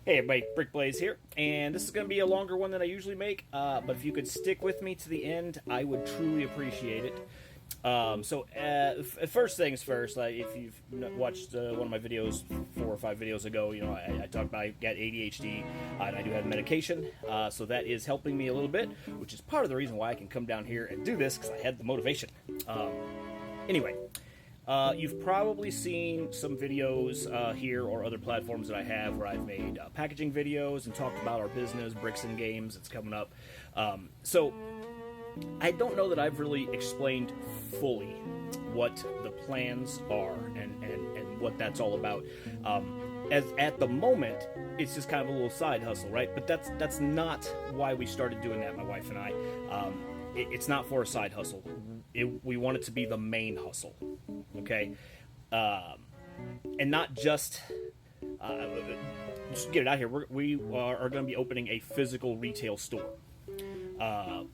Hey everybody, Brick Blaze here, and this is going to be a longer one than I usually make, but if you could stick with me to the end, I would truly appreciate it. First things first, if you've watched one of my videos 4 or 5 videos ago, I talked about I got ADHD, and I do have medication, so that is helping me a little bit, which is part of the reason why I can come down here and do this, because I had the motivation. Anyway, you've probably seen some videos here or other platforms that I have where I've made packaging videos and talked about our business, Bricks and Games. It's coming up. So I don't know that I've really explained fully what the plans are and what that's all about. As at the moment, it's just kind of a little side hustle, right? But that's not why we started doing that, my wife and I. It's not for a side hustle. We want it to be the main hustle, okay? And not just get it out here. We are going to be opening a physical retail store.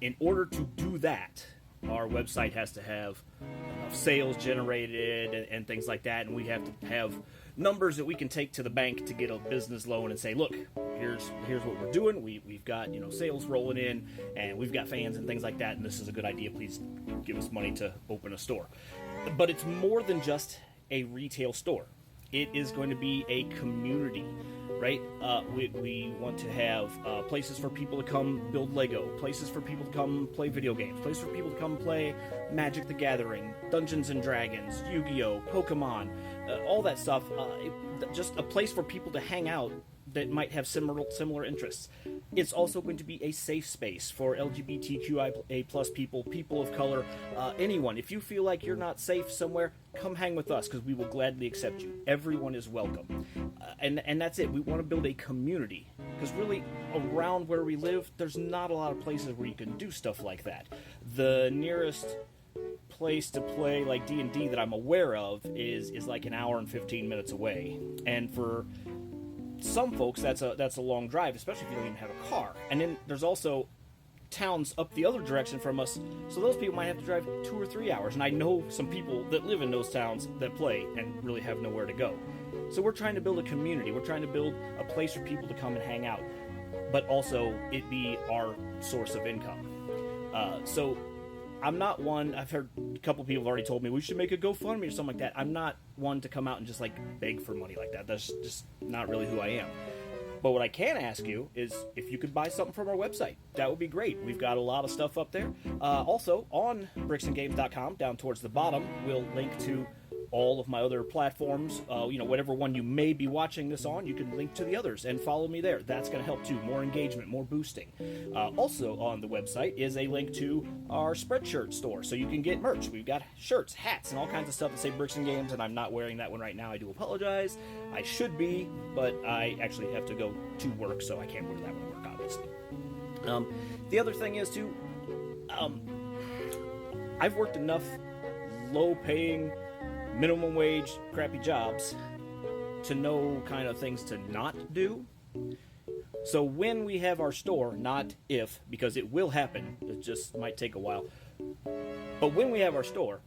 In order to do that, our website has to have enough sales generated and things like that, and we have to have numbers that we can take to the bank to get a business loan and say, look, here's what we're doing. We've got sales rolling in, and we've got fans and things like that, and this is a good idea. Please give us money to open a store. But it's more than just a retail store. It is going to be a community, right? We want to have places for people to come build Lego, places for people to come play video games, places for people to come play Magic the Gathering, Dungeons and Dragons, Yu-Gi-Oh, Pokemon, all that stuff. Just a place for people to hang out that might have similar interests. It's also going to be a safe space for LGBTQIA plus people of color, anyone. If you feel like you're not safe somewhere, come hang with us, because we will gladly accept you. Everyone is welcome. And that's it. We want to build a community, because really, around where we live, there's not a lot of places where you can do stuff like that. The nearest place to play like D&D that I'm aware of is like an hour and 15 minutes away. And for some folks, that's a long drive, especially if you don't even have a car. And then there's also towns up the other direction from us, so those people might have to drive 2 or 3 hours. And I know some people that live in those towns that play and really have nowhere to go. So we're trying to build a community. We're trying to build a place for people to come and hang out, but also it be our source of income. So I'm not one, I've heard a couple people have already told me we should make a GoFundMe or something like that. I'm not one to come out and just beg for money like that. That's just not really who I am. But what I can ask you is if you could buy something from our website. That would be great. We've got a lot of stuff up there. Also, on bricksandgames.com, down towards the bottom, we'll link to all of my other platforms. Whatever one you may be watching this on, you can link to the others and follow me there. That's going to help too. More engagement, more boosting. Also on the website is a link to our Spreadshirt store, so you can get merch. We've got shirts, hats, and all kinds of stuff that say Bricks and Games, and I'm not wearing that one right now. I do apologize. I should be, but I actually have to go to work, so I can't wear that one to work, obviously. The other thing is too, I've worked enough low-paying, minimum wage, crappy jobs to know kind of things to not do. So when we have our store, not if, because it will happen, it just might take a while, but when we have our store,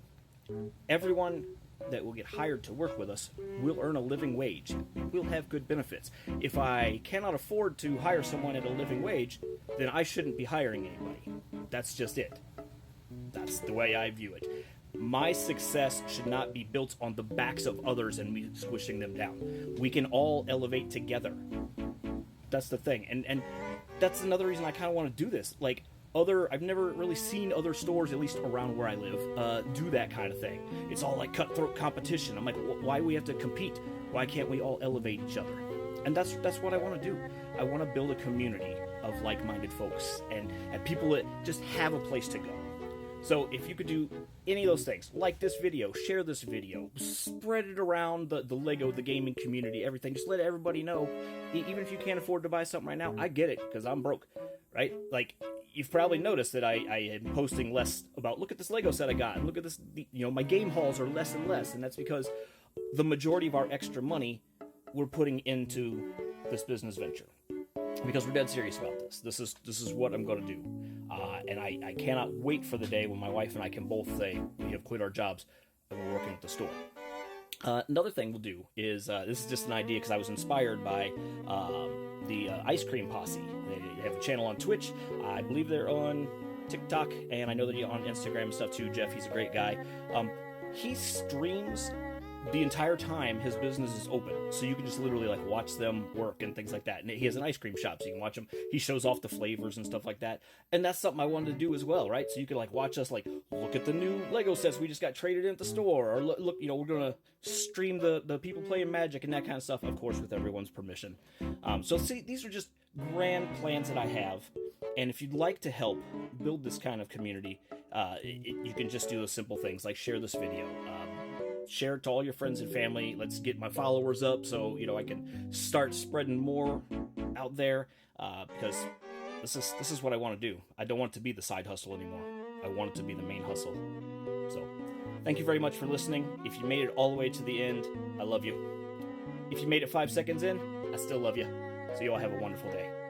everyone that will get hired to work with us will earn a living wage. We'll have good benefits. If I cannot afford to hire someone at a living wage, then I shouldn't be hiring anybody. That's just it. That's the way I view it. My success should not be built on the backs of others and me squishing them down. We can all elevate together. That's the thing. And that's another reason I kind of want to do this. I've never really seen other stores, at least around where I live, do that kind of thing. It's all like cutthroat competition. I'm like, why do we have to compete? Why can't we all elevate each other? And that's what I want to do. I want to build a community of like-minded folks and people that just have a place to go. So if you could do any of those things, like this video, share this video, spread it around the Lego, the gaming community, everything. Just let everybody know. Even if you can't afford to buy something right now, I get it, because I'm broke, right? You've probably noticed that I am posting less about, look at this Lego set I got, and look at this, my game hauls are less and less, and that's because the majority of our extra money we're putting into this business venture. Because we're dead serious about this. This is what I'm going to do. And I cannot wait for the day when my wife and I can both say we have quit our jobs and we're working at the store. Another thing we'll do is, this is just an idea because I was inspired by the Ice Cream Posse. They have a channel on Twitch. I believe they're on TikTok, and I know that he's on Instagram and stuff too. Jeff, he's a great guy. He streams the entire time his business is open, so you can just literally like watch them work and things like that. And he has an ice cream shop, so you can watch him. He shows off the flavors and stuff like that, and that's something I wanted to do as well, right? So you can like watch us like look at the new Lego sets we just got traded in at the store, or look, you know, we're gonna stream the people playing Magic and that kind of stuff, of course, with everyone's permission. So see, these are just grand plans that I have, and if you'd like to help build this kind of community, you can just do the simple things like share this video. Share it to all your friends and family. Let's get my followers up so, you know, I can start spreading more out there, because this is what I want to do. I don't want it to be the side hustle anymore. I want it to be the main hustle. So thank you very much for listening. If you made it all the way to the end, I love you. If you made it 5 seconds in, I still love you. So you all have a wonderful day.